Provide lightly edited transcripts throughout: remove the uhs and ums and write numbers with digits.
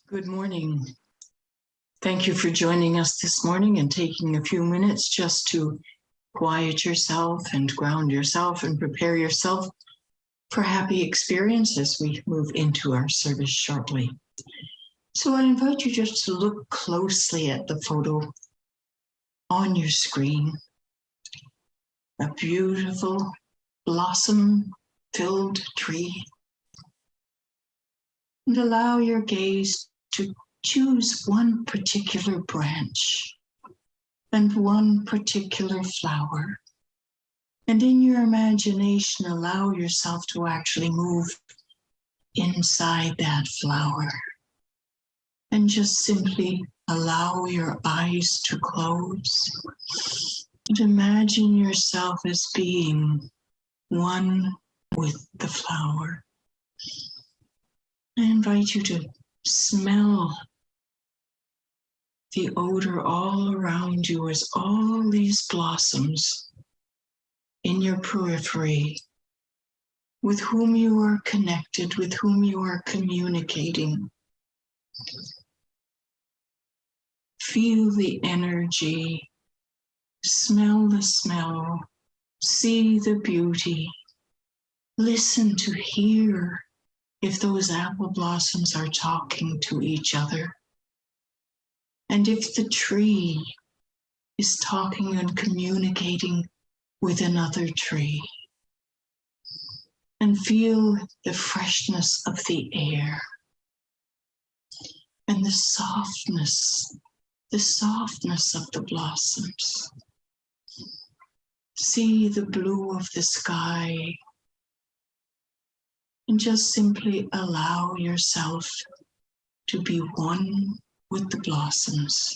Good morning. Thank you for joining us this morning and taking a few minutes just to quiet yourself and ground yourself and prepare yourself for happy experience as we move into our service shortly. So I invite you just to look closely at the photo on your screen. A beautiful blossom-filled tree. And allow your gaze to choose one particular branch and one particular flower. And in your imagination, allow yourself to actually move inside that flower. And just simply allow your eyes to close. And imagine yourself as being one with the flower. I invite you to smell the odor all around you as all these blossoms in your periphery, with whom you are connected, with whom you are communicating. Feel the energy, smell the smell, see the beauty, listen to hear if those apple blossoms are talking to each other. And if the tree is talking and communicating with another tree. And feel the freshness of the air and the softness of the blossoms. See the blue of the sky and just simply allow yourself to be one with the blossoms.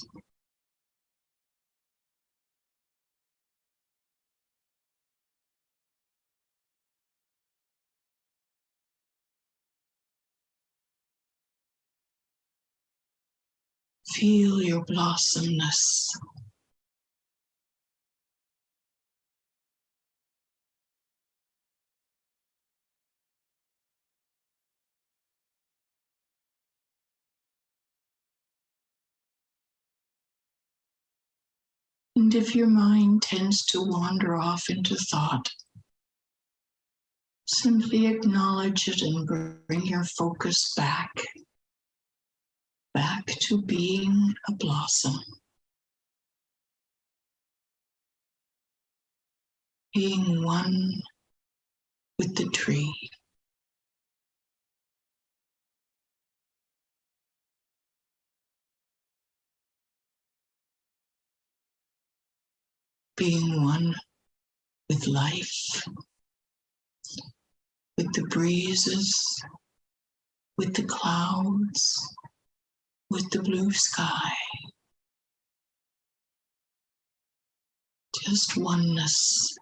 Feel your blossomness. And if your mind tends to wander off into thought, simply acknowledge it and bring your focus back to being a blossom. Being one with the tree. Being one with life, with the breezes, with the clouds, with the blue sky. Just oneness,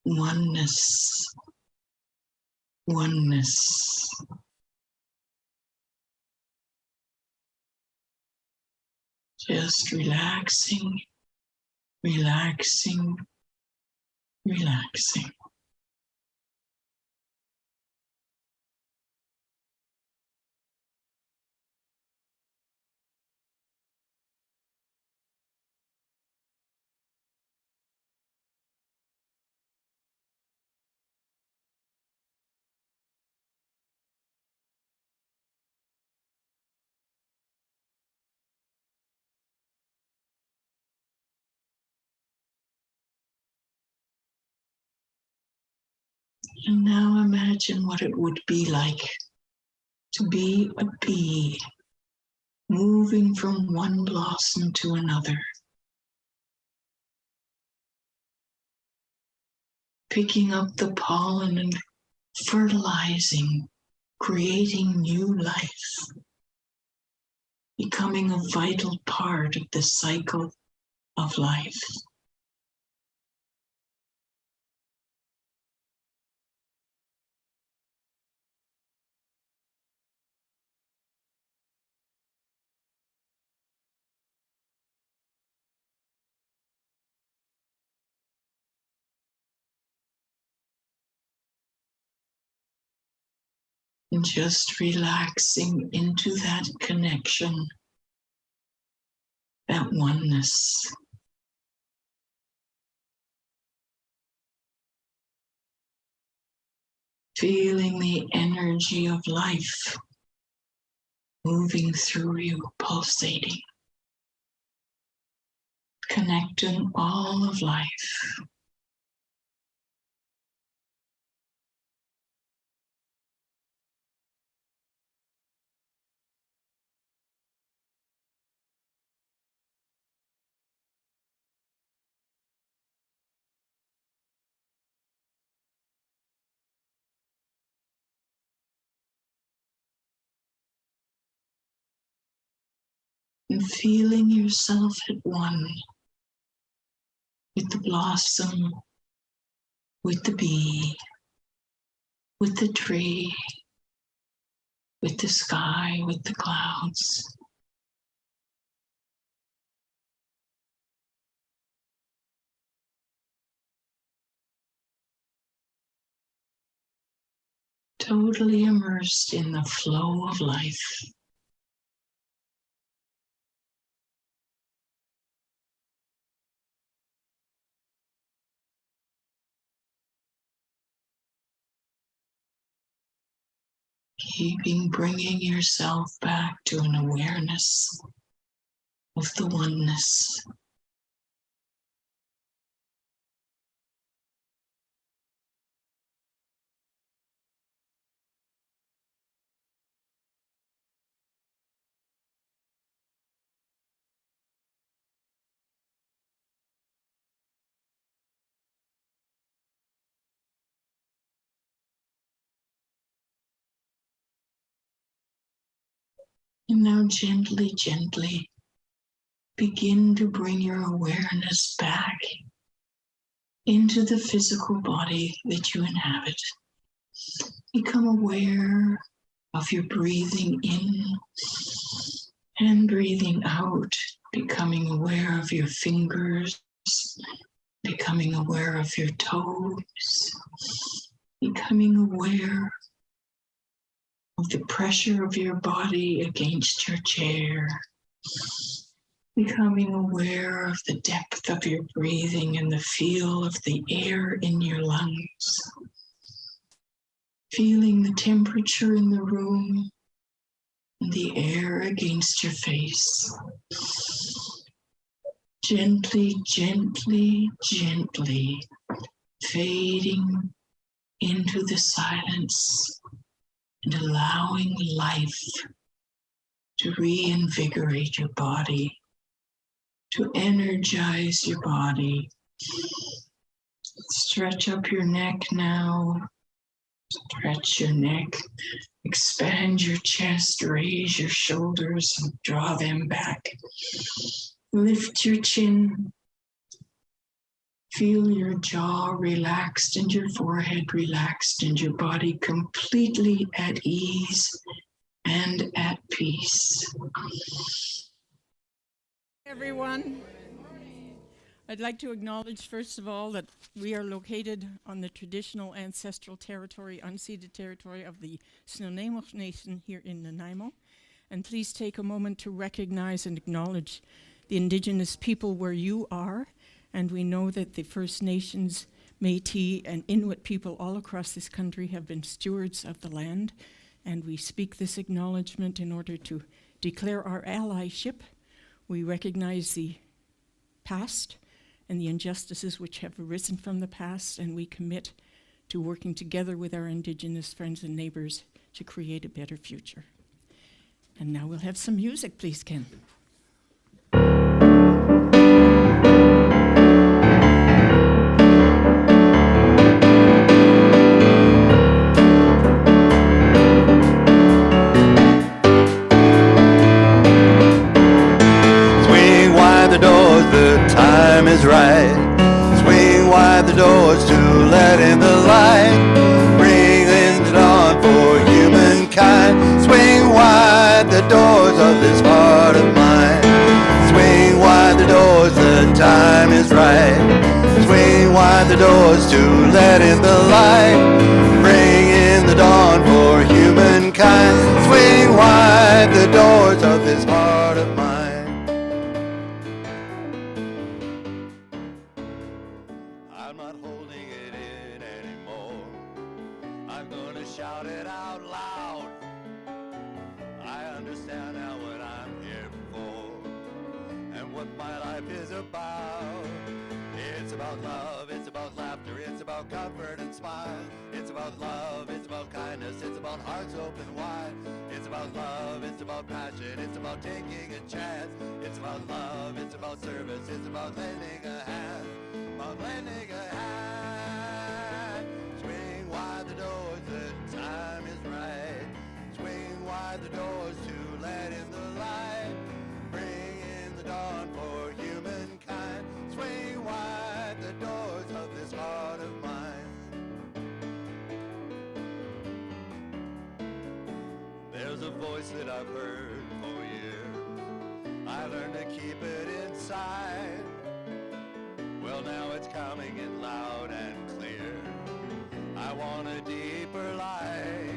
oneness, oneness. Just relaxing, relaxing, relaxing. And now imagine what it would be like to be a bee, moving from one blossom to another, picking up the pollen and fertilizing, creating new life, becoming a vital part of the cycle of life. And just relaxing into that connection, that oneness. Feeling the energy of life moving through you, pulsating, connecting all of life. And feeling yourself at one with the blossom, with the bee, with the tree, with the sky, with the clouds. Totally immersed in the flow of life. Bringing yourself back to an awareness of the oneness. And now gently, gently begin to bring your awareness back into the physical body that you inhabit. Become aware of your breathing in and breathing out, becoming aware of your fingers, becoming aware of your toes, becoming aware of the pressure of your body against your chair, becoming aware of the depth of your breathing and the feel of the air in your lungs, feeling the temperature in the room and the air against your face. Gently, gently, gently fading into the silence and allowing life to reinvigorate your body, to energize your body. Stretch up your neck now. Stretch your neck. Expand your chest. Raise your shoulders and draw them back. Lift your chin. Feel your jaw relaxed and your forehead relaxed and your body completely at ease and at peace. Everyone, I'd like to acknowledge first of all that we are located on the traditional ancestral territory, unceded territory of the Snuneymuxw Nation here in Nanaimo. And please take a moment to recognize and acknowledge the Indigenous people where you are. And we know that the First Nations, Métis, and Inuit people all across this country have been stewards of the land. And we speak this acknowledgement in order to declare our allyship. We recognize the past and the injustices which have arisen from the past, and we commit to working together with our Indigenous friends and neighbors to create a better future. And now we'll have some music, please, Ken. Is right. Swing wide the doors to let in the light. Bring in the dawn for humankind. Swing wide the doors of this heart of mine. Swing wide the doors, the time is right. Swing wide the doors to let in the light. Bring in the dawn for humankind. wide the doors of this heart of mine. I'm not holding it in anymore. I'm gonna shout it out loud. I understand now what I'm here for and what my life is about. It's about love, it's about laughter, it's about comfort and smile. It's about love, it's about kindness, it's about hearts open wide. It's about love, it's about passion, it's about taking a chance. It's about love, it's about service, it's about lending a hand. About lending a hand. Swing wide the doors, the time is right. Swing wide the doors to let in the light. Bring in the dawn for humankind. Swing wide the doors of this heart of mine. There's a voice that I've heard for years. I learned to keep it inside. Well, now it's coming in loud and clear. I want a deeper light.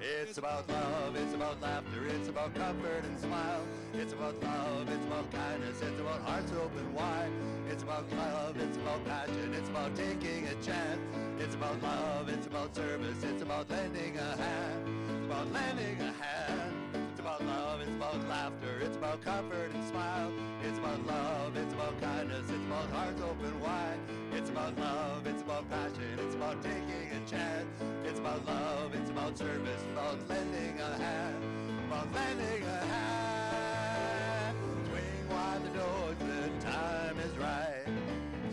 It's about love, it's about laughter, it's about comfort and smile. It's about love, it's about kindness, it's about hearts open wide. It's about love, it's about passion, it's about taking a chance. It's about love, it's about service, it's about lending a hand. It's about lending a hand. It's about love, it's about laughter, it's about comfort and smile. It's about love, it's about kindness, it's about hearts open wide. It's about love, it's about passion, it's about taking a chance. It's about love, it's about service, about lending a hand. About lending a hand. Swing wide the doors, the time is right.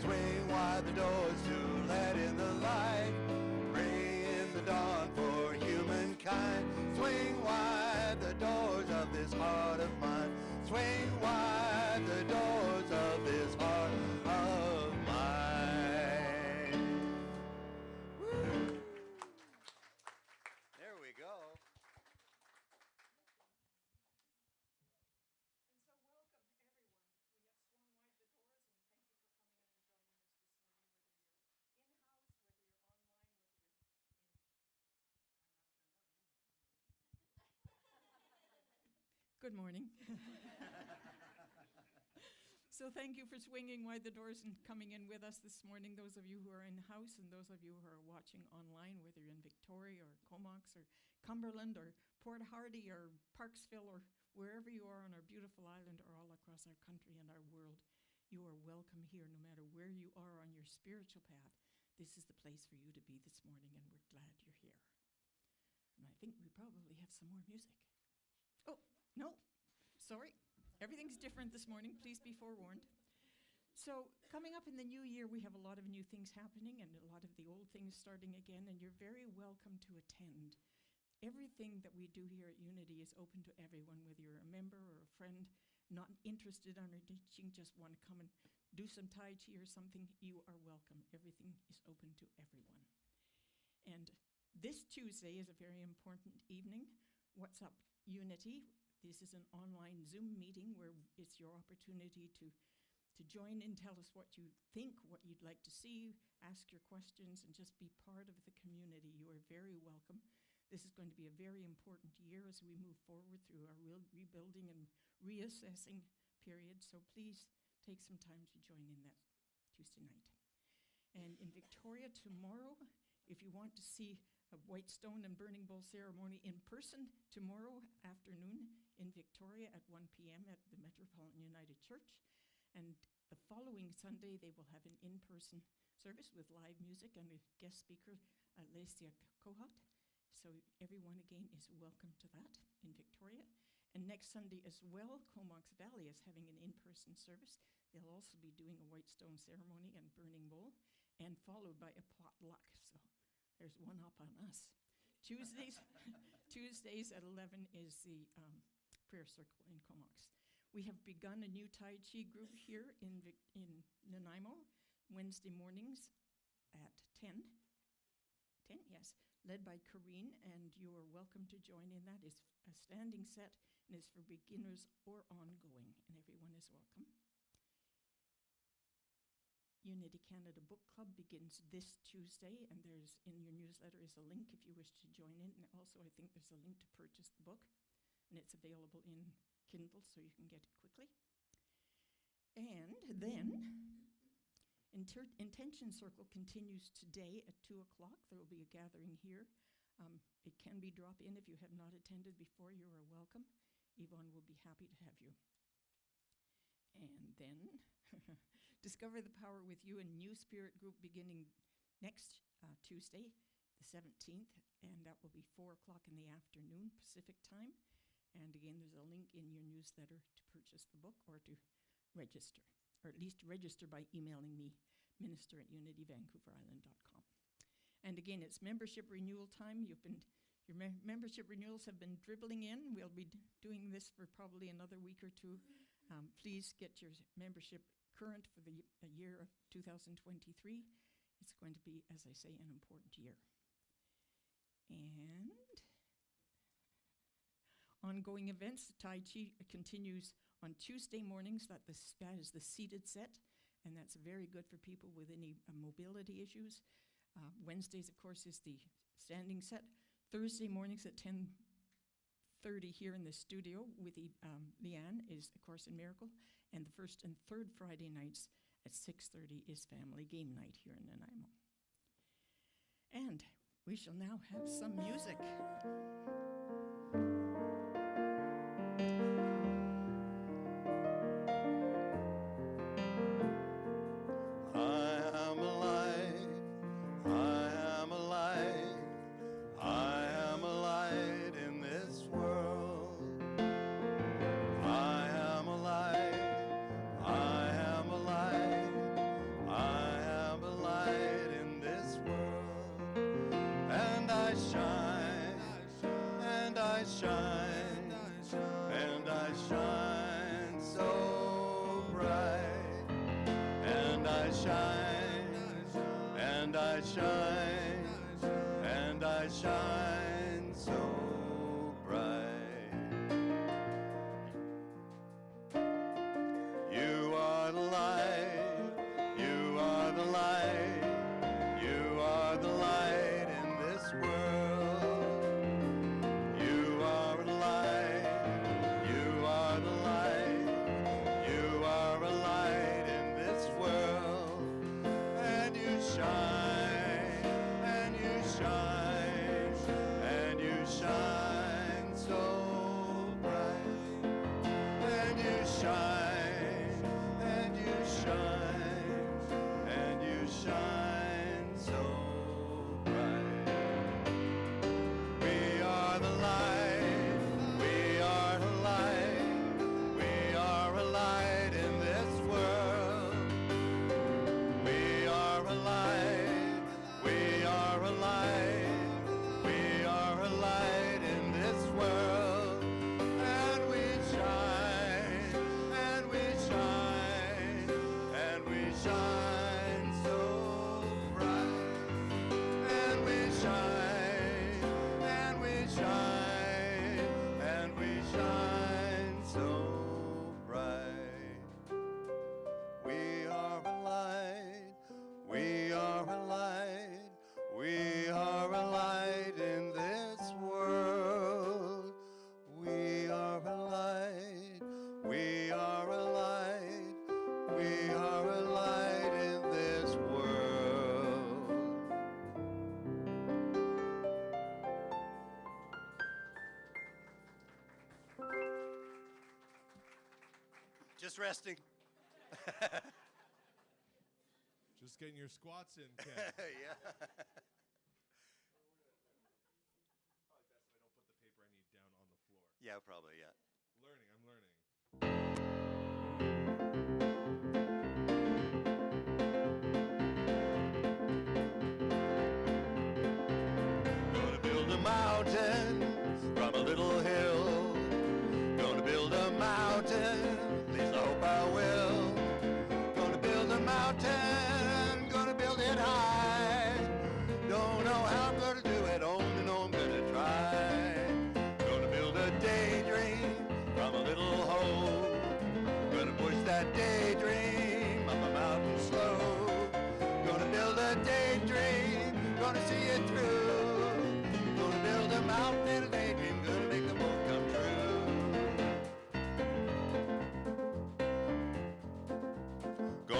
Swing wide the doors to let in the light. Bring in the dawn for humankind. Swing wide the doors of this heart of mine. Swing wide the doors of this heart of mine. Woo. There we go. And so welcome, everyone. We have swung wide the doors, and thank you for coming in and joining us this morning, whether you're in-house, whether you're online, whether you're in, I'm not sure, no, Good morning. So thank you for swinging wide the doors and coming in with us this morning, those of you who are in-house and those of you who are watching online, whether you're in Victoria or Comox or Cumberland or Port Hardy or Parksville or wherever you are on our beautiful island or all across our country and our world. You are welcome here no matter where you are on your spiritual path. This is the place for you to be this morning, and we're glad you're here. And I think we probably have some more music. Oh, no, sorry. Everything's different this morning. Please be forewarned. So coming up in the new year, we have a lot of new things happening and a lot of the old things starting again, and you're very welcome to attend. Everything that we do here at Unity is open to everyone, whether you're a member or a friend, not interested in our teaching, just want to come and do some Tai Chi or something, you are welcome. Everything is open to everyone. And this Tuesday is a very important evening. What's Up Unity? This is an online Zoom meeting where it's your opportunity to join in, tell us what you think, what you'd like to see, ask your questions, and just be part of the community. You are very welcome. This is going to be a very important year as we move forward through our rebuilding and reassessing period, so please take some time to join in that Tuesday night. And in Victoria tomorrow, if you want to see a Whitestone and Burning Bowl ceremony in person tomorrow afternoon in Victoria at 1 p.m. at the Metropolitan United Church. And the following Sunday, they will have an in-person service with live music and a guest speaker, Lesia Kohut. So everyone, again, is welcome to that in Victoria. And next Sunday as well, Comox Valley is having an in-person service. They'll also be doing a Whitestone ceremony and Burning Bowl, and followed by a potluck. So there's one up on us. Tuesdays at 11 is the prayer circle in Comox. We have begun a new Tai Chi group here in Nanaimo, Wednesday mornings at 10. 10, yes, led by Corrine, and you are welcome to join in that. It's a standing set and is for beginners or ongoing, and everyone is welcome. Unity Canada Book Club begins this Tuesday, and there's in your newsletter is a link if you wish to join in, and also I think there's a link to purchase the book. and it's available in Kindle, so you can get it quickly. And then, Intention Circle continues today at 2 o'clock. There will be a gathering here. It can be drop-in. If you have not attended before, you are welcome. Yvonne will be happy to have you. And then, Discover the Power with You, a new spirit group beginning next Tuesday, the 17th, and that will be 4 o'clock in the afternoon, Pacific time. And again, there's a link in your newsletter to purchase the book or to register, or at least register by emailing me, minister@unityvancouverisland.com. And again, it's membership renewal time. Your membership renewals have been dribbling in. We'll be doing this for probably another week or two. Please get your membership current for the year of 2023. It's going to be, as I say, an important year. And ongoing events, Tai Chi continues on Tuesday mornings. That is the seated set, and that's very good for people with any mobility issues. Wednesdays, of course, is the standing set. Thursday mornings at 10:30 here in the studio with Leanne is A Course in Miracle, and the first and third Friday nights at 6:30 is family game night here in Nanaimo. And we shall now have some music. I shine so bright. You are the light, you are the light, you are the light in this world. You are the light, you are the light, you are a light in this world. And you shine, and you shine. Shine so bright, and you shine, and you shine, and you shine so bright. We are the light, we are the light, we are a light in this world. We are a light, we are a light. We are a light in this world, and we shine, and we shine, and we shine so bright, and we shine, and we shine, and we shine so bright. We are a light, we are a light, we are a light in this world. We are a light, we are a light, we are a light in this world. Just resting. Just getting your squats in, Ken. Yeah. Probably best if I don't put the paper I need down on the floor. Yeah, probably, yeah. I'm learning. Gonna build a mountain from a little hill. Gonna build a mountain, at least I hope I will. Gonna build a mountain, gonna build it high. Don't know how I'm gonna do it, only know I'm gonna try. Gonna build a daydream from a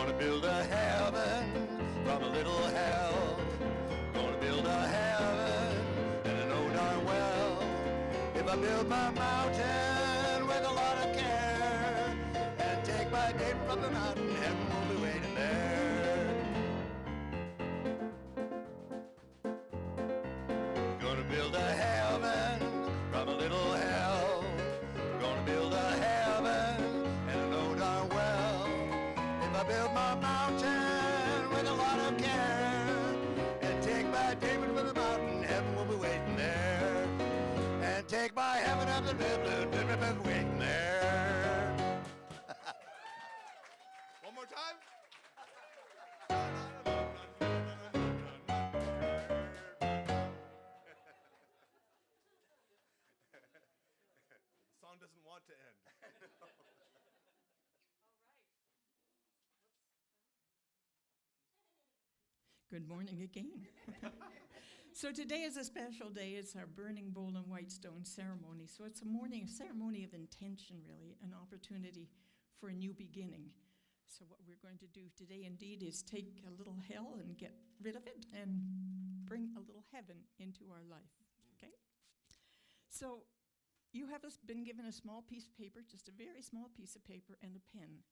Gonna build a heaven from a little hell. Gonna build a heaven, and I know darn well, if I build my mountain with a lot of care, and take my name from the mountain, heaven will be waiting there. Gonna build a heaven from a little hell. Gonna build a heaven, and I know darn well, if I build my mountain with a lot of care, and take my David from the mountain, heaven will be waiting there. And take my heaven up the river, waiting there. One more time. The song doesn't want to end. Good morning again. So today is a special day. It's our Burning Bowl and Whitestone ceremony. So it's a ceremony of intention, really, an opportunity for a new beginning. So what we're going to do today, indeed, is take a little hell and get rid of it and bring a little heaven into our life, okay? So you have been given a small piece of paper, just a very small piece of paper and a pen.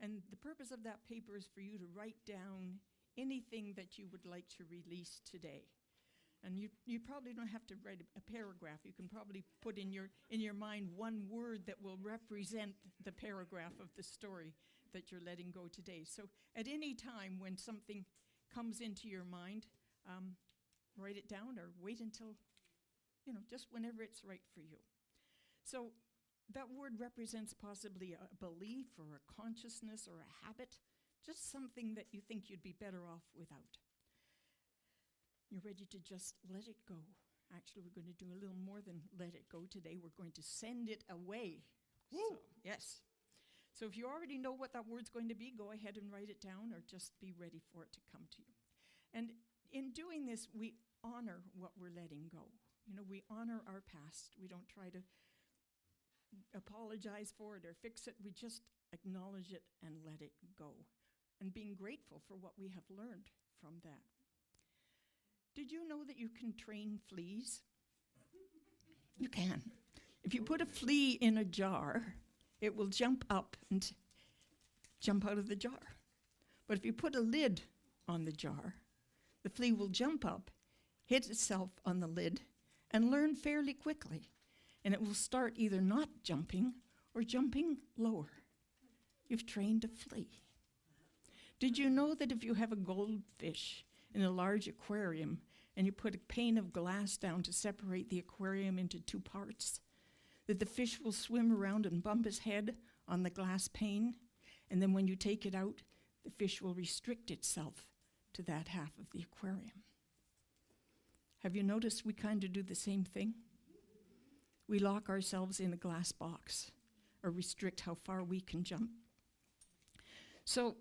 And the purpose of that paper is for you to write down anything that you would like to release today. And you probably don't have to write a paragraph. You can probably put in your mind one word that will represent the paragraph of the story that you're letting go today. So at any time when something comes into your mind, write it down or wait until, just whenever it's right for you. So that word represents possibly a belief or a consciousness or a habit, just something that you think you'd be better off without. You're ready to just let it go. Actually, we're going to do a little more than let it go today. We're going to send it away. So, yes. So if you already know what that word's going to be, go ahead and write it down or just be ready for it to come to you. And in doing this, we honor what we're letting go. We honor our past. We don't try to apologize for it or fix it. We just acknowledge it and let it go. And being grateful for what we have learned from that. Did you know that you can train fleas? You can. If you put a flea in a jar, it will jump up and jump out of the jar. But if you put a lid on the jar, the flea will jump up, hit itself on the lid, and learn fairly quickly. And it will start either not jumping or jumping lower. You've trained a flea. Did you know that if you have a goldfish in a large aquarium and you put a pane of glass down to separate the aquarium into two parts, that the fish will swim around and bump his head on the glass pane, and then when you take it out, the fish will restrict itself to that half of the aquarium? Have you noticed we kind of do the same thing? We lock ourselves in a glass box or restrict how far we can jump. So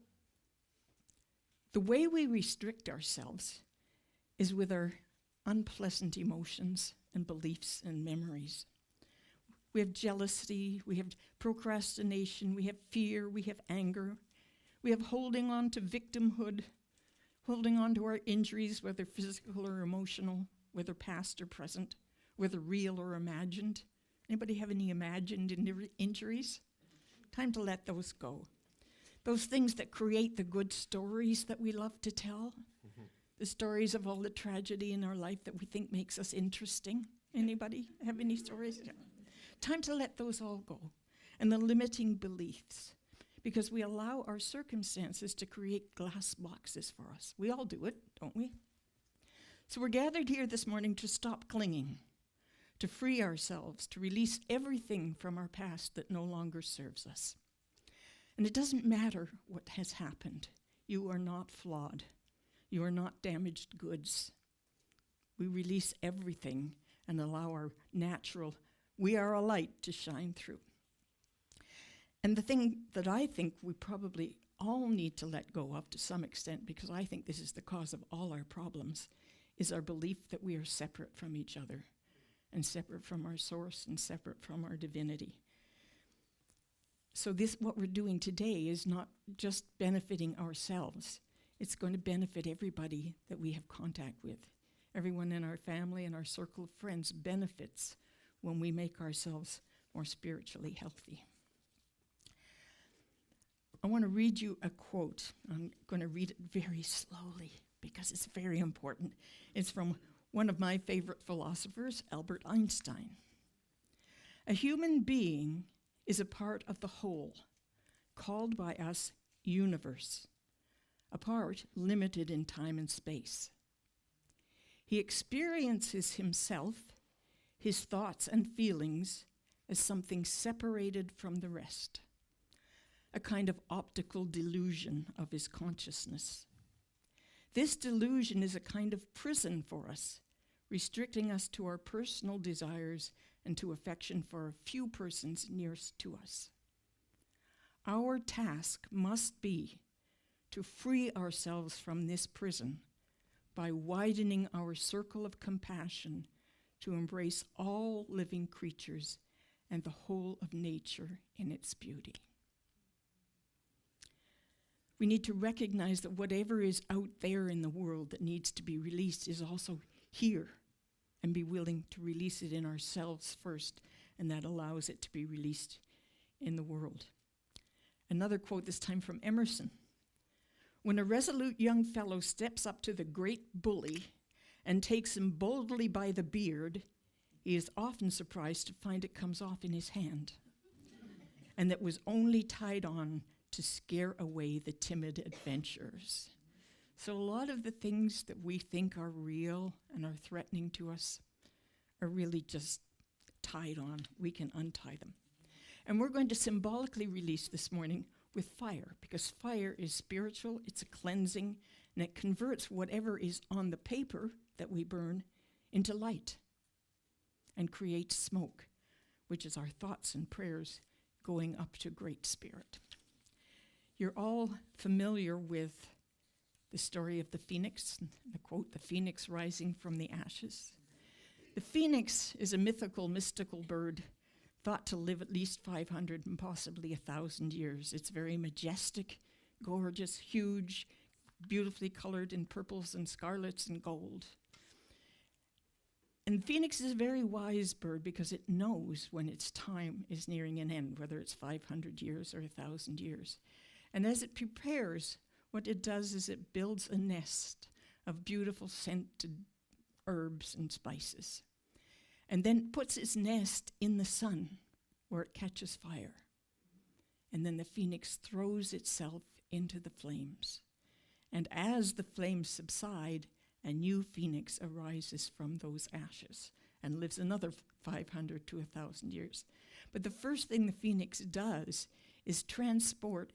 the way we restrict ourselves is with our unpleasant emotions and beliefs and memories. We have jealousy, we have procrastination, we have fear, we have anger, we have holding on to victimhood, holding on to our injuries, whether physical or emotional, whether past or present, whether real or imagined. Anybody have any imagined injuries? Time to let those go. Those things that create the good stories that we love to tell, the stories of all the tragedy in our life that we think makes us interesting. Anybody have any stories? Yeah. Time to let those all go. And the limiting beliefs, because we allow our circumstances to create glass boxes for us. We all do it, don't we? So we're gathered here this morning to stop clinging, to free ourselves, to release everything from our past that no longer serves us. And it doesn't matter what has happened. You are not flawed. You are not damaged goods. We release everything and allow our natural, we are a light to shine through. And the thing that I think we probably all need to let go of to some extent, because I think this is the cause of all our problems, is our belief that we are separate from each other and separate from our source and separate from our divinity. So this, what we're doing today, is not just benefiting ourselves. It's going to benefit everybody that we have contact with. Everyone in our family and our circle of friends benefits when we make ourselves more spiritually healthy. I want to read you a quote. I'm going to read it very slowly because it's very important. It's from one of my favorite philosophers, Albert Einstein. A human being is a part of the whole, called by us universe, a part limited in time and space. He experiences himself, his thoughts and feelings, as something separated from the rest, a kind of optical delusion of his consciousness. This delusion is a kind of prison for us, restricting us to our personal desires and to affection for a few persons nearest to us. Our task must be to free ourselves from this prison by widening our circle of compassion to embrace all living creatures and the whole of nature in its beauty. We need to recognize that whatever is out there in the world that needs to be released is also here, and be willing to release it in ourselves first, and that allows it to be released in the world. Another quote, this time from Emerson. When a resolute young fellow steps up to the great bully and takes him boldly by the beard, he is often surprised to find it comes off in his hand, and that was only tied on to scare away the timid adventurers. So a lot of the things that we think are real and are threatening to us are really just tied on. We can untie them. And we're going to symbolically release this morning with fire, because fire is spiritual, it's a cleansing, and it converts whatever is on the paper that we burn into light and creates smoke, which is our thoughts and prayers going up to Great Spirit. You're all familiar with the story of the phoenix, the quote, the phoenix rising from the ashes. The phoenix is a mythical, mystical bird thought to live at least 500 and possibly 1,000 years. It's very majestic, gorgeous, huge, beautifully colored in purples and scarlets and gold. And the phoenix is a very wise bird because it knows when its time is nearing an end, whether it's 500 years or 1,000 years. And as it prepares, what it does is it builds a nest of beautiful scented herbs and spices, and then puts its nest in the sun where it catches fire. And then the phoenix throws itself into the flames. And as the flames subside, a new phoenix arises from those ashes and lives another 500 to 1,000 years. But the first thing the phoenix does is transport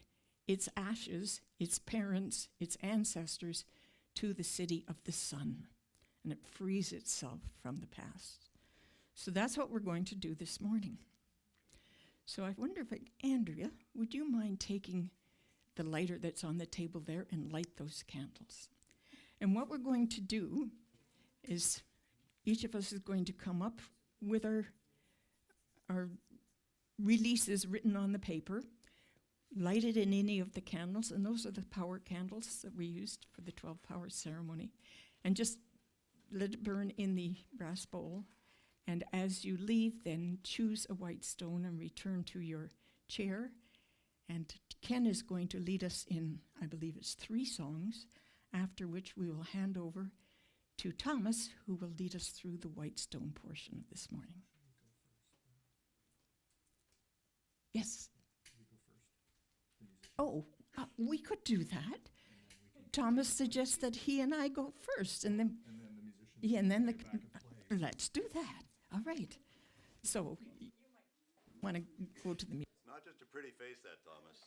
its ashes, its parents, its ancestors, to the city of the sun. And it frees itself from the past. So that's what we're going to do this morning. So I wonder if, Andrea, would you mind taking the lighter that's on the table there and light those candles? And what we're going to do is each of us is going to come up with our releases written on the paper, light it in any of the candles, and those are the power candles that we used for the 12 power ceremony, and just let it burn in the brass bowl. And as you leave, then choose a white stone and return to your chair. And Ken is going to lead us in, I believe it's 3 songs, after which we will hand over to Thomas, who will lead us through the Whitestone portion of this morning. Yes? Oh, we could do that. Thomas suggests that he and I go first, and then the musicians. Yeah, and then let's do that. All right. So you might want to go to the music. Not just a pretty face, that, Thomas.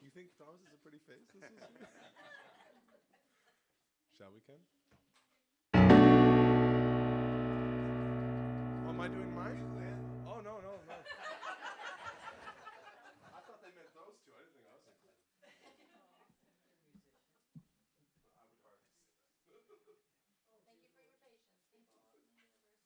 You think Thomas is a pretty face? Shall we, Ken? Oh, am I doing mine? Oh, no. I thought they meant those two. I didn't think I was included. I would hardly say that. Thank you for your patience, people.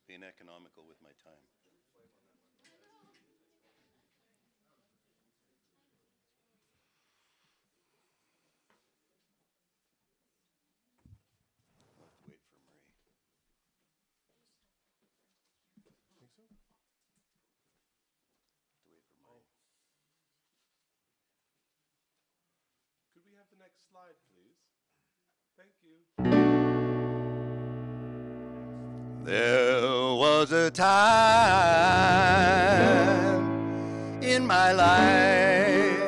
just being economical with my time. I'll have to wait for Marie. Think so? Have to wait for Marie. Could we have the next slide, please? Thank you. There was a time in my life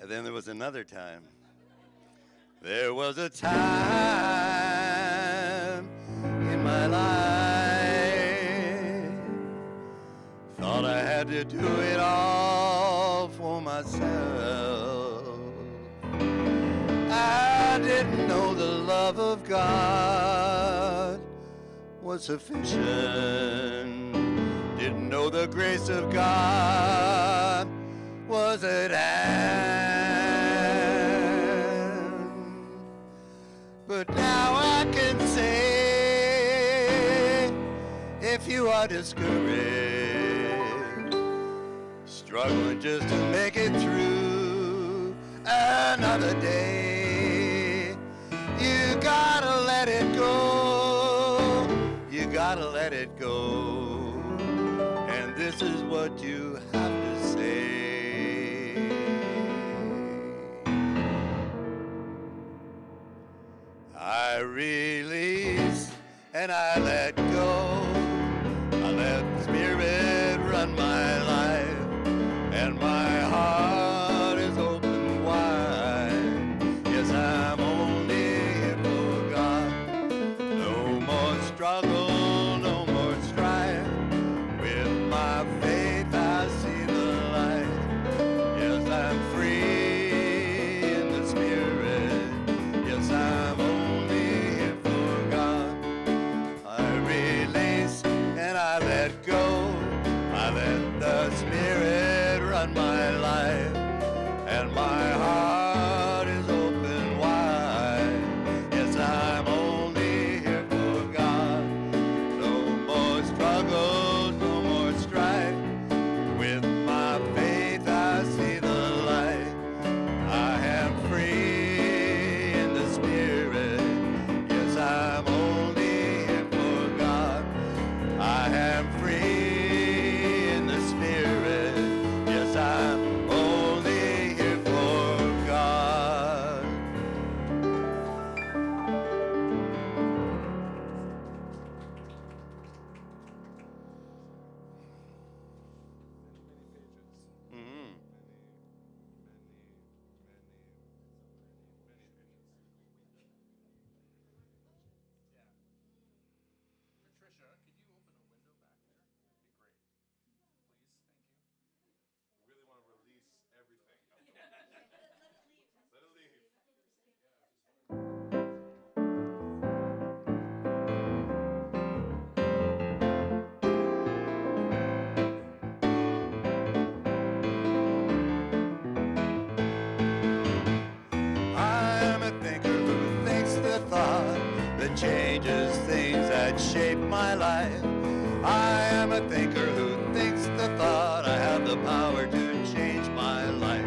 and then there was another time. There was a time in my life. Thought I had to do it all for myself. I didn't know the love of God was sufficient. Didn't know the grace of God was at hand. But now I can say, if you are discouraged, struggling just to make it through another day, you gotta let it go. You gotta let it go. And this is what you have to say. I release and I let go. I let the Spirit run my life, and my heart is open wide. Yes, I'm only here for God. No more struggle, no more strife. With my faith I see the light. Yes, I'm free in the Spirit. Yes, I'm only here for God. I release and I let go. I let the Spirit run my life, and my heart is open wide. Yes, I'm only here for God. No more struggles, no more strife. With my faith I see the light. I am free in the Spirit. Yes, I'm only here for God. I am free in the Spirit. Yes, I'm only here for God. Many, many pages. Mhm. Many pages. Patricia, could you open a window back there? That'd be great. Please, thank you. We really want to release everything. Let it leave. I am a thinker who thinks the thought that changes things that shape my life. I am a thinker who thinks the thought I have the power to change my life.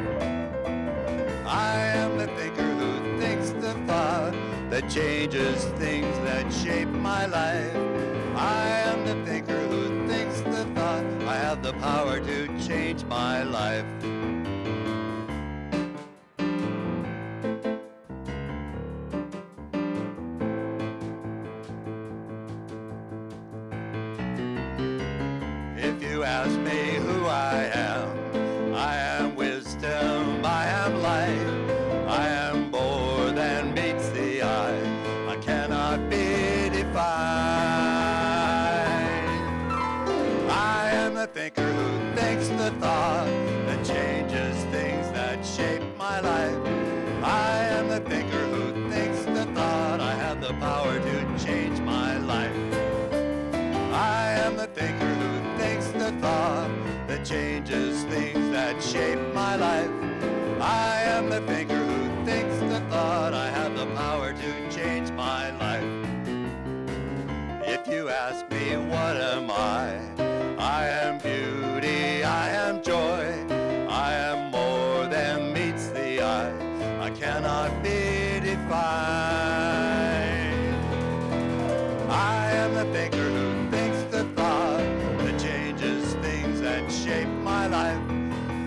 I am the thinker who thinks the thought that changes things that shape my life. I am the thinker who thinks the thought I have the power to change my life. If you ask me who I am wisdom, I am light, I am more than meets the eye, I cannot be defined. I am the thinker who thinks the thought that changes things that shape my life. I am the thinker who thinks the thought I have the power to change my life. I am the thinker who thinks the thought that changes things that shape my life. I am the thinker who power to change my life. If you ask me what am I am beauty, I am joy, I am more than meets the eye. I cannot be defined. I am the thinker who thinks the thought that changes things and shape my life.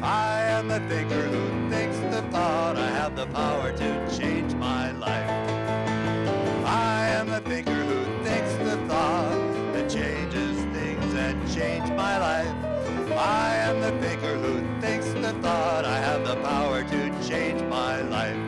I am the thinker who thinks the thought. I have the power to change my life. I am the thinker who thinks the thought that changes things and change my life. I am the thinker who thinks the thought. I have the power to change my life.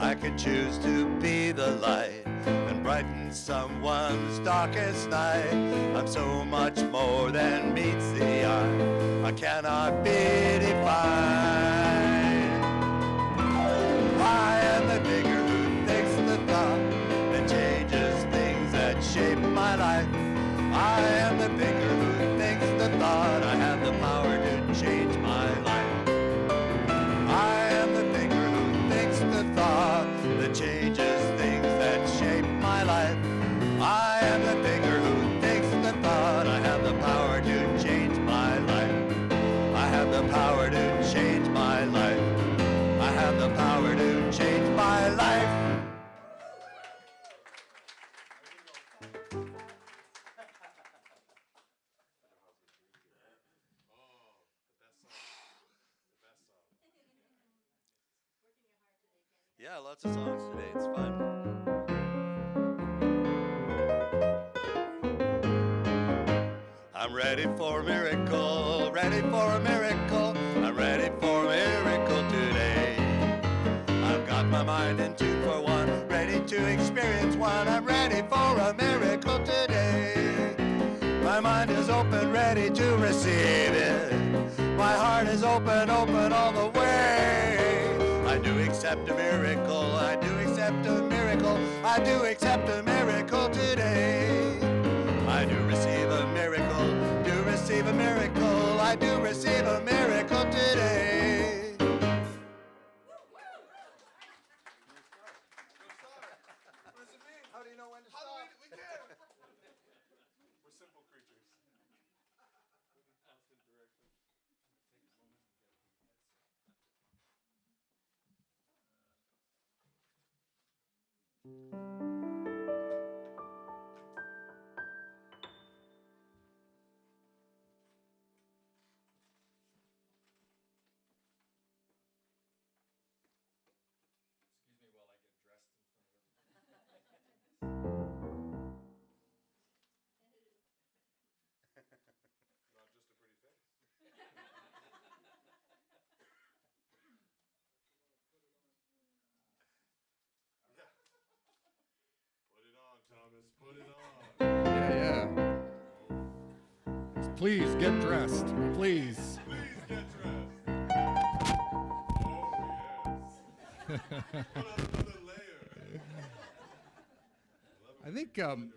I can choose to be the light and brighten someone's darkest night. I'm so much more than meets the eye. I cannot be defined. I am the thinker who thinks the thought that changes things that shape my life. I am the thinker who thinks the thought. I have the power to change my life. I am the thinker who thinks the thought that changes things that shape my life. I am the thinker who thinks the thought. I have the power to change my life. I have the power to change my life. I have the power to change my life. Yeah, lots of songs today. It's fun. I'm ready for a miracle, ready for a miracle. I'm ready for a miracle today. I've got my mind in tune for one, ready to experience one. I'm ready for a miracle today. My mind is open, ready to receive it. My heart is open, open all the way. I do accept a miracle, I do accept a miracle, I do accept a miracle today. I do receive a miracle, do receive a miracle, I do receive a miracle today. What does it mean? How do you know when to How stop? do we can't. We're simple creatures. Constant direction. Take a moment and get these Excuse me while I get dressed in front of everybody. Not just a pretty face. Yeah. Put it on, Thomas. Put it on. Yeah, yeah. Please get dressed. Please. Please get dressed. Oh, yes. Put on another layer. I think Your glasses.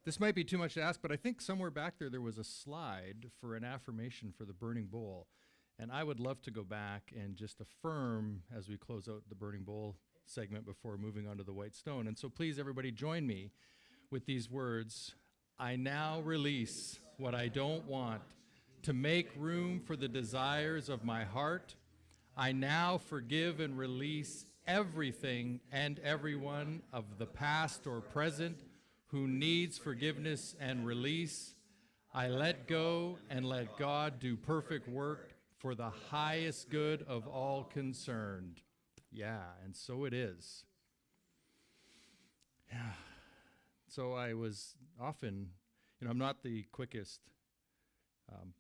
this might be too much to ask, but I think somewhere back there was a slide for an affirmation for the burning bowl. And I would love to go back and just affirm as we close out the burning bowl segment before moving on to the Whitestone. And so please, everybody, join me with these words. I now release what I don't want to make room for the desires of my heart. I now forgive and release everything and everyone of the past or present who needs forgiveness and release. I let go and let God do perfect work for the highest good of all concerned. Yeah, and so it is. Yeah. So I was often, I'm not the quickest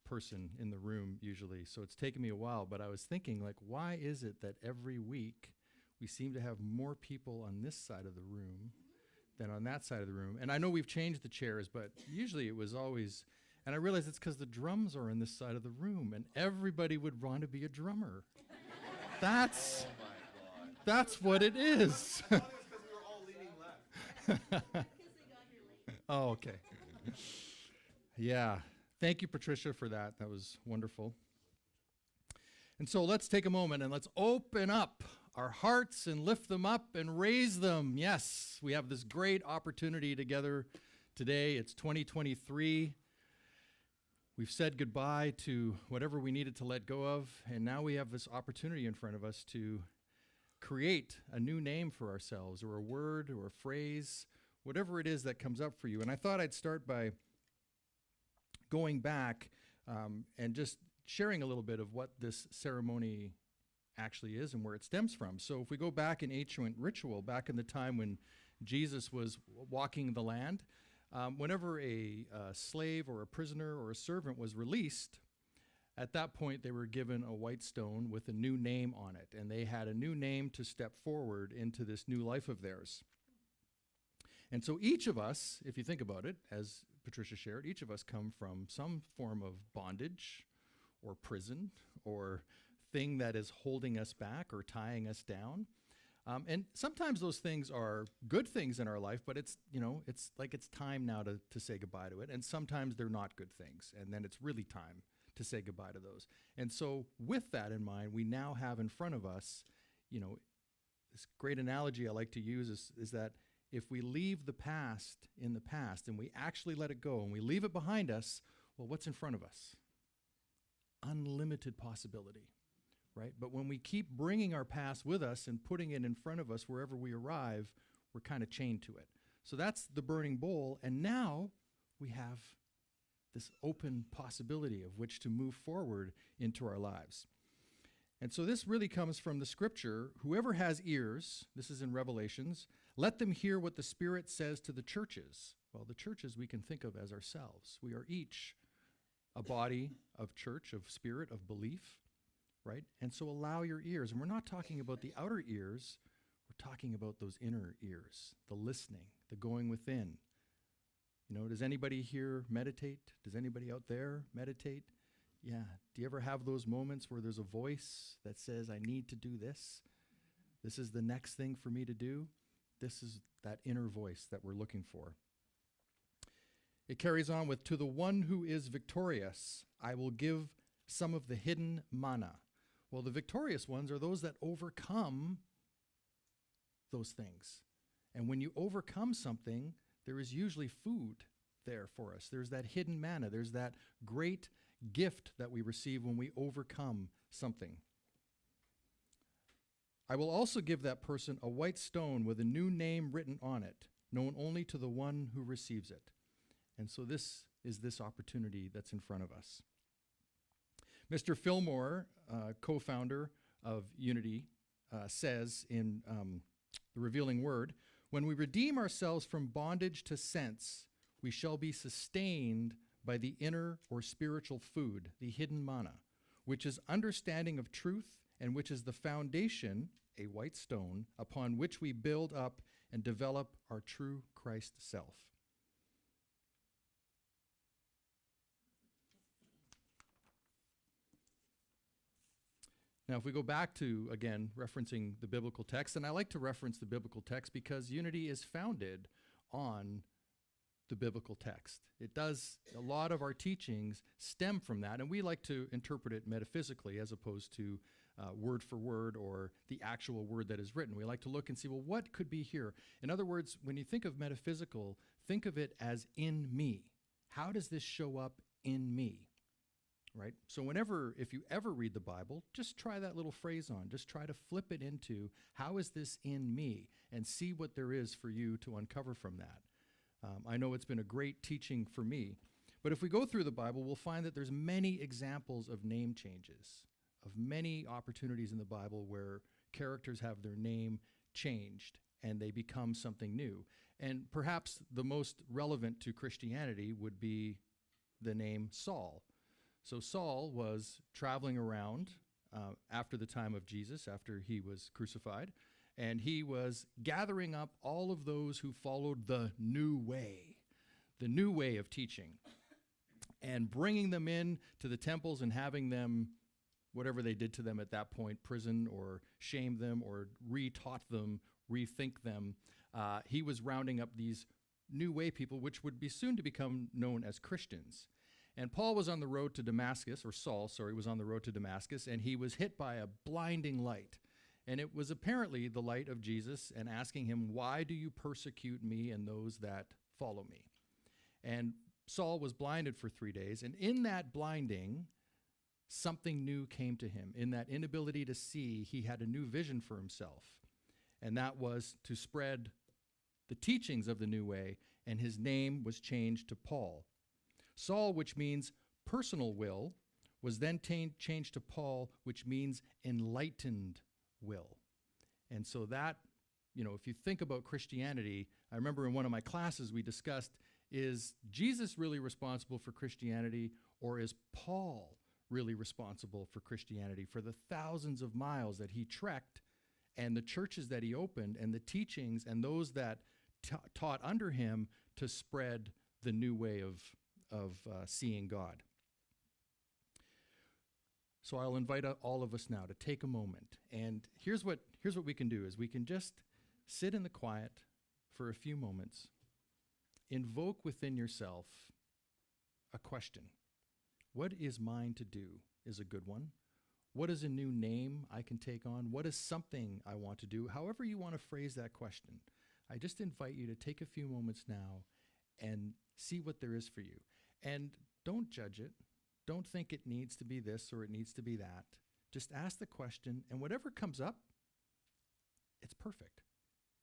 person in the room usually, so it's taken me a while, but I was thinking, why is it that every week we seem to have more people on this side of the room than on that side of the room? And I know we've changed the chairs, but usually it was always, and I realized it's because the drums are on this side of the room, and everybody would want to be a drummer. That's what it is. I thought it was because we were all leaning left. Oh, okay. Yeah. Thank you, Patricia, for that. That was wonderful. And so let's take a moment and let's open up our hearts and lift them up and raise them. Yes, we have this great opportunity together today. It's 2023. We've said goodbye to whatever we needed to let go of, and now we have this opportunity in front of us to create a new name for ourselves, or a word or a phrase, whatever it is that comes up for you. And I thought I'd start by going back and just sharing a little bit of what this ceremony actually is and where it stems from. So if we go back in ancient ritual, back in the time when Jesus was walking the land, whenever a slave or a prisoner or a servant was released, at that point they were given a white stone with a new name on it, and they had a new name to step forward into this new life of theirs. And so each of us, if you think about it, as Patricia shared, each of us come from some form of bondage or prison or thing that is holding us back or tying us down. And sometimes those things are good things in our life, but it's like it's time now to say goodbye to it. And sometimes they're not good things, and then it's really time to say goodbye to those. And so with that in mind, we now have in front of us, this great analogy I like to use is that if we leave the past in the past and we actually let it go and we leave it behind us, well, what's in front of us? Unlimited possibility, right? But when we keep bringing our past with us and putting it in front of us wherever we arrive, we're kind of chained to it. So that's the burning bowl, and now we have this open possibility of which to move forward into our lives. And so this really comes from the scripture, whoever has ears, this is in Revelations, let them hear what the Spirit says to the churches. Well, the churches we can think of as ourselves. We are each a body of church, of spirit, of belief, right? And so allow your ears. And we're not talking about the outer ears. We're talking about those inner ears, the listening, the going within. Does anybody here meditate? Does anybody out there meditate? Yeah. Do you ever have those moments where there's a voice that says, I need to do this? This is the next thing for me to do. This is that inner voice that we're looking for. It carries on with, to the one who is victorious, I will give some of the hidden manna. Well, the victorious ones are those that overcome those things. And when you overcome something, there is usually food there for us. There's that hidden manna. There's that great gift that we receive when we overcome something. I will also give that person a white stone with a new name written on it, known only to the one who receives it. And so this is this opportunity that's in front of us. Mr. Fillmore, co-founder of Unity, says in The Revealing Word, when we redeem ourselves from bondage to sense, we shall be sustained by the inner or spiritual food, the hidden manna, which is understanding of truth and which is the foundation, a white stone, upon which we build up and develop our true Christ self. Now, if we go back to, again, referencing the biblical text, and I like to reference the biblical text because Unity is founded on the biblical text. It does, a lot of our teachings stem from that, and we like to interpret it metaphysically as opposed to word for word or the actual word that is written. We like to look and see, well, what could be here? In other words, when you think of metaphysical, think of it as in me. How does this show up in me? Right? So if you ever read the Bible, just try that little phrase on. Just try to flip it into, how is this in me? And see what there is for you to uncover from that. I know it's been a great teaching for me. But if we go through the Bible, we'll find that there's many examples of name changes, of many opportunities in the Bible where characters have their name changed and they become something new. And perhaps the most relevant to Christianity would be the name Saul. So Saul was traveling around after the time of Jesus, after he was crucified, and he was gathering up all of those who followed the new way of teaching, and bringing them in to the temples and having them, whatever they did to them at that point, prison or shame them or re-taught them, rethink them. He was rounding up these new way people, which would be soon to become known as Christians. And Paul was on the road to Damascus, or Saul, sorry, was on the road to Damascus, and he was hit by a blinding light. And it was apparently the light of Jesus, and asking him, "Why do you persecute me and those that follow me?" And Saul was blinded for 3 days, and in that blinding, something new came to him. In that inability to see, he had a new vision for himself, and that was to spread the teachings of the new way, and his name was changed to Paul. Saul, which means personal will, was then changed to Paul, which means enlightened will. And so that, if you think about Christianity, I remember in one of my classes we discussed, is Jesus really responsible for Christianity, or is Paul really responsible for Christianity, for the thousands of miles that he trekked and the churches that he opened and the teachings and those that taught under him to spread the new way of seeing God? So I'll invite all of us now to take a moment, and here's what we can do, is we can just sit in the quiet for a few moments, invoke within yourself a question. What is mine to do is a good one. What is a new name I can take on? What is something I want to do? However you want to phrase that question, I just invite you to take a few moments now and see what there is for you. And don't judge it. Don't think it needs to be this or it needs to be that. Just ask the question, and whatever comes up, it's perfect.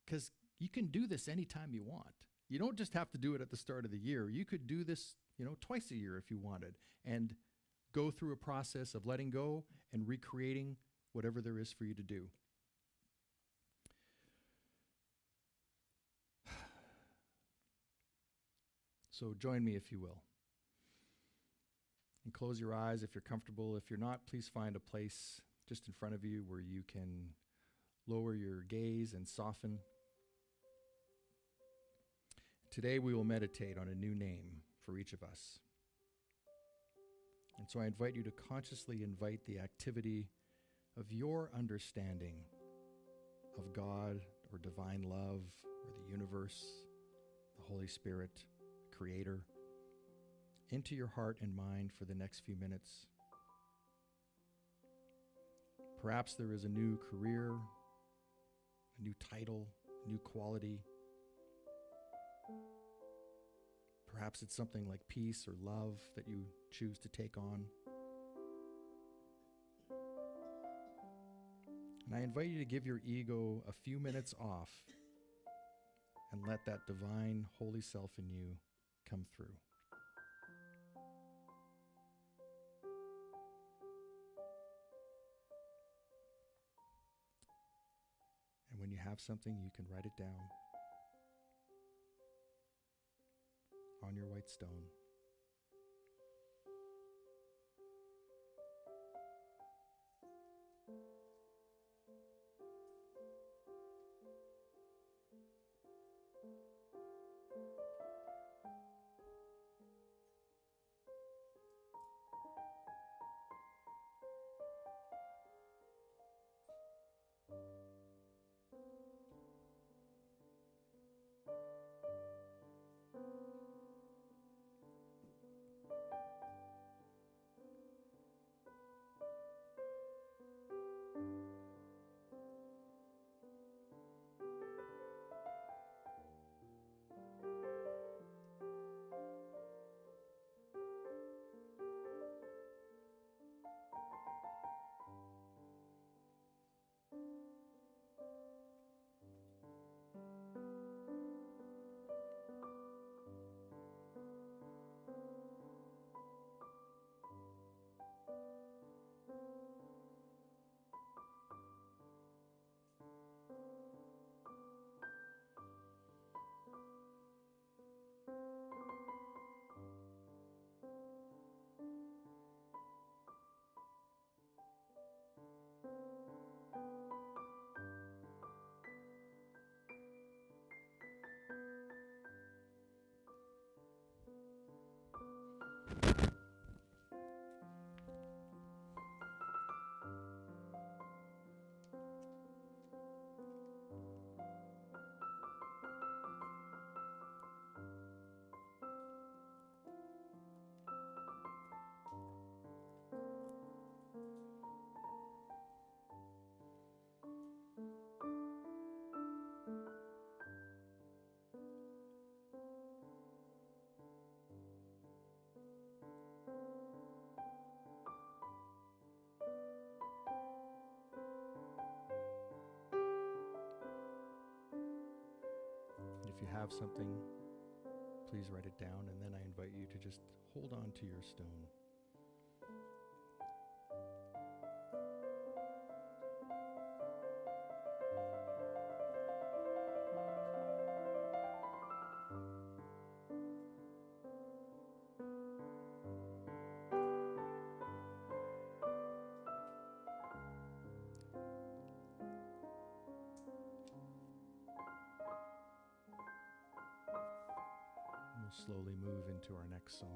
Because you can do this anytime you want. You don't just have to do it at the start of the year. You could do this, twice a year if you wanted, and go through a process of letting go and recreating whatever there is for you to do. So join me if you will. And close your eyes if you're comfortable. If you're not, please find a place just in front of you where you can lower your gaze and soften. Today we will meditate on a new name for each of us. And so I invite you to consciously invite the activity of your understanding of God or divine love or the universe, the Holy Spirit, Creator, into your heart and mind for the next few minutes. Perhaps there is a new career, a new title, a new quality. Perhaps it's something like peace or love that you choose to take on. And I invite you to give your ego a few minutes off and let that divine, holy self in you come through. And when you have something, you can write it down on your white stone. if you have something, please write it down, and then I invite you to just hold on to your stone. We'll slowly move into our next song.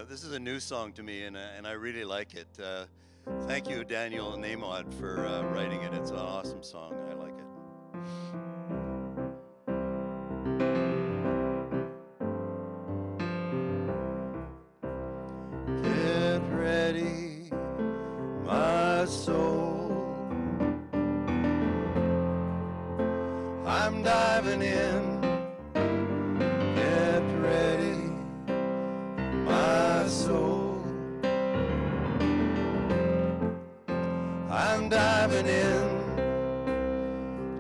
This is a new song to me, and I really like it. Thank you, Daniel and Namod, for writing it. It's an awesome song. I like it. Get ready, my soul. I'm diving in. Get ready, my soul. I'm diving in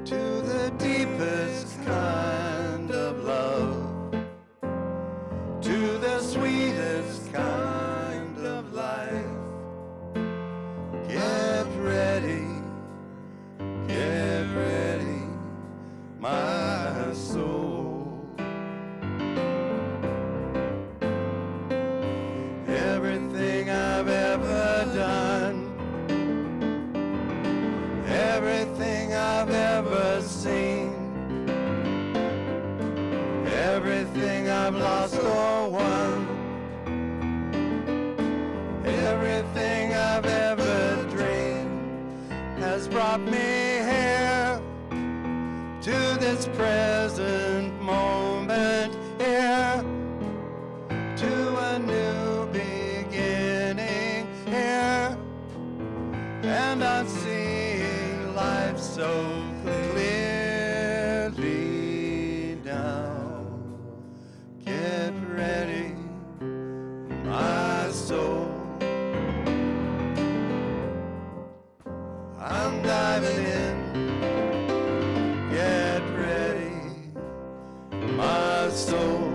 to the deepest kind of love, to the sweetest kind of life. Get ready, my soul. Everything I've ever done, everything I've ever seen, everything I've lost or won, everything I've ever dreamed has brought me here to this present moment, here to a new beginning, here, and I'm seeing life so clearly now. Get ready, my soul. I'm diving in. Get ready, my soul.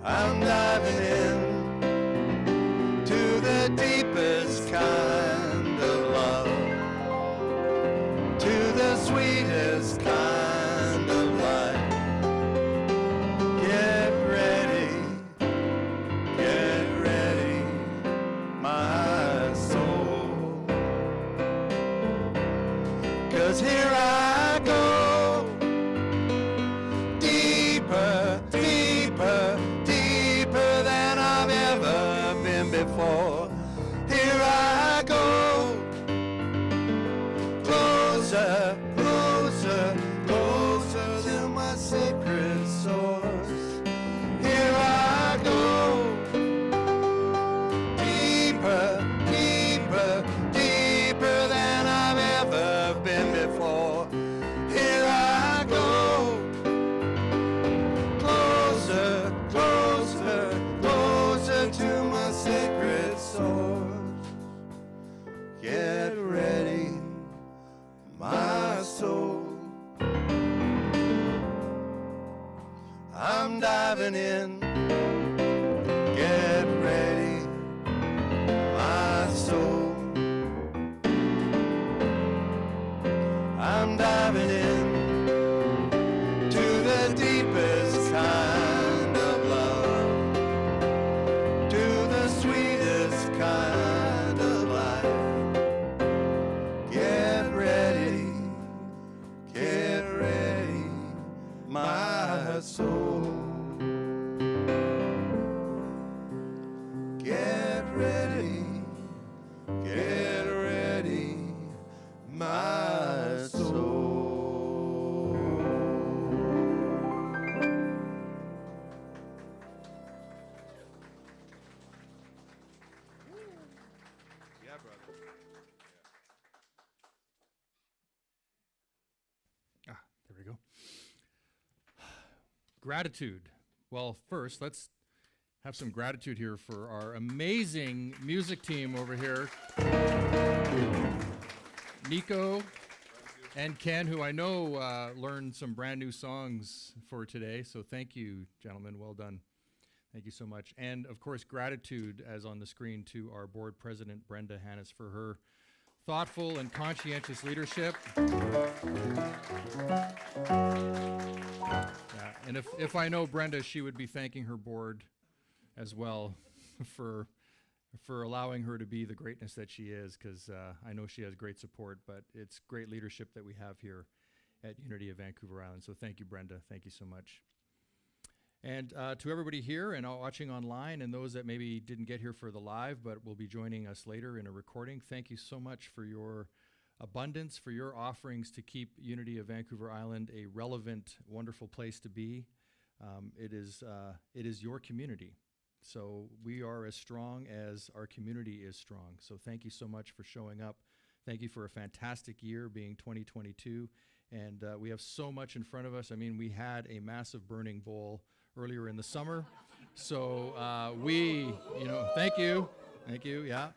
I'm diving in to the deepest kind of love. I'm diving in. Get ready, my soul. I'm diving in to the deepest kind of love, to the sweetest kind of life. Get ready, my soul. Get ready, my soul. Yeah, brother. There we go. Gratitude. Well, first, let's have some gratitude here for our amazing music team over here. Nico and Ken, who I know learned some brand new songs for today. So thank you, gentlemen. Well done. Thank you so much. And of course, gratitude, as on the screen, to our board president, Brenda Hannes, for her thoughtful and conscientious leadership. Yeah, and if I know Brenda, she would be thanking her board as well for allowing her to be the greatness that she is, because I know she has great support, but it's great leadership that we have here at Unity of Vancouver Island. So thank you, Brenda. Thank you so much. And to everybody here and watching online, and those that maybe didn't get here for the live but will be joining us later in a recording, thank you so much for your abundance, for your offerings to keep Unity of Vancouver Island a relevant, wonderful place to be. It is your community. So we are as strong as our community is strong. So thank you so much for showing up. Thank you for a fantastic year being 2022. And we have so much in front of us. I mean, we had a massive burning bowl earlier in the summer. So thank you, yeah.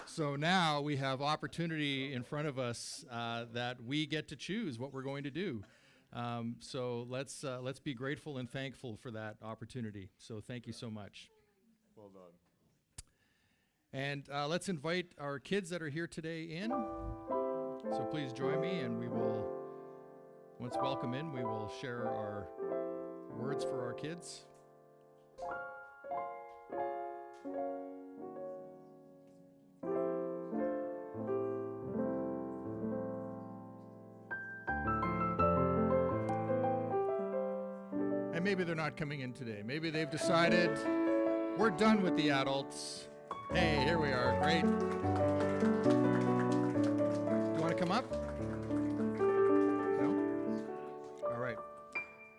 So now we have opportunity in front of us that we get to choose what we're going to do. So let's be grateful and thankful for that opportunity. So thank you so much. Well done. And let's invite our kids that are here today in. So please join me, and we will, once welcome in, we will share our words for our kids. And maybe they're not coming in today. Maybe they've decided we're done with the adults. Hey, here we are. Great. Do you want to come up? No? All right.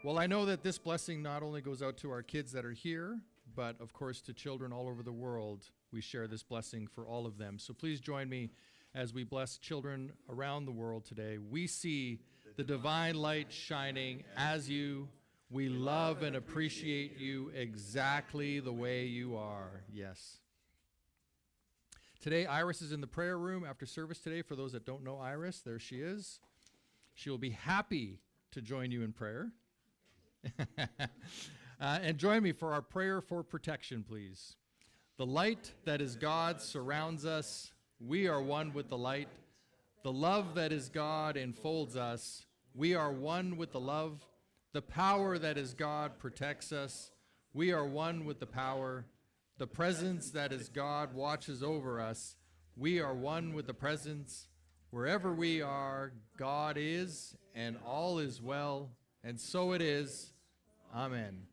Well, I know that this blessing not only goes out to our kids that are here, but of course to children all over the world. We share this blessing for all of them. So please join me as we bless children around the world today. We see the divine light shining as you. We love and appreciate you exactly the way you are. Yes. Today, Iris is in the prayer room after service today. For those that don't know Iris, there she is. She will be happy to join you in prayer. And join me for our prayer for protection, please. The light that is God surrounds us. We are one with the light. The love that is God enfolds us. We are one with the love. The power that is God protects us. We are one with the power. The presence that is God watches over us. We are one with the presence. Wherever we are, God is, and all is well, and so it is. Amen.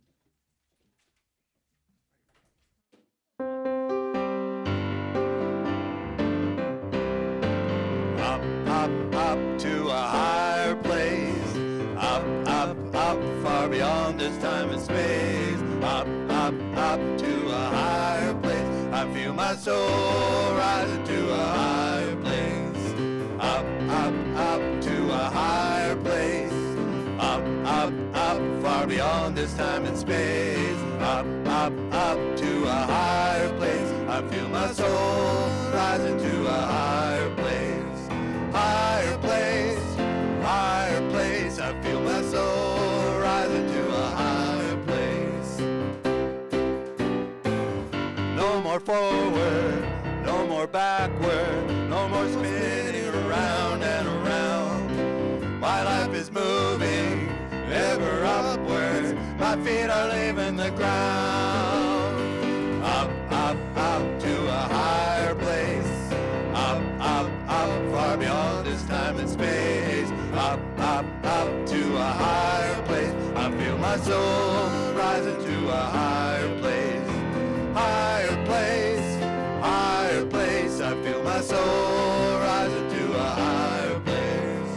Up, up, up to a higher place. Up, up, up, far beyond this time and space. Up, up, up to a higher place. I feel my soul rising to a higher place. Up, up, up to a higher place. Up, up, up, far beyond this time and space. Up, up, up to a higher place. I feel my soul rising to a higher place. Higher place, higher place. I feel my soul rising to a higher place. forward, no more backward, no more spinning around and around. My life is moving ever upwards, my feet are leaving the ground. Up, up, up to a higher place. Up, up, up, far beyond this time and space. Up, up, up to a higher place. I feel my soul rising to a higher place. Higher place, higher place. I feel my soul rising to a higher place.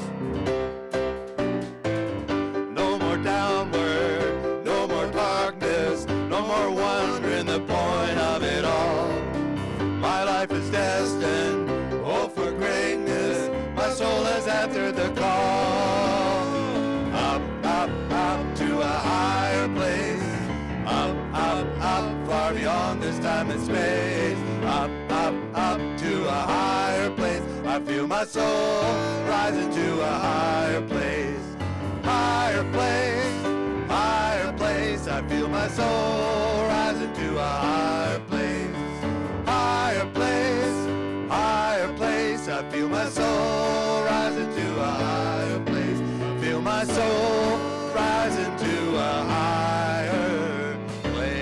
No more downward, no more darkness, no more wondering the point of it all. My life is destined, oh, for greatness. My soul has answered the call. Up, up, up to a higher place. Up, up, up, far beyond this time and space. Up, up, up to a higher place. I feel my soul rising to a higher place. Higher place, higher place. I feel my soul rising to a higher place. Higher place, higher place. I feel my soul rising to a higher place. Feel my soul rising to a higher place.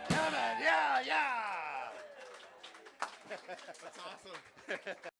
Yeah, man, yeah, yeah. That's awesome.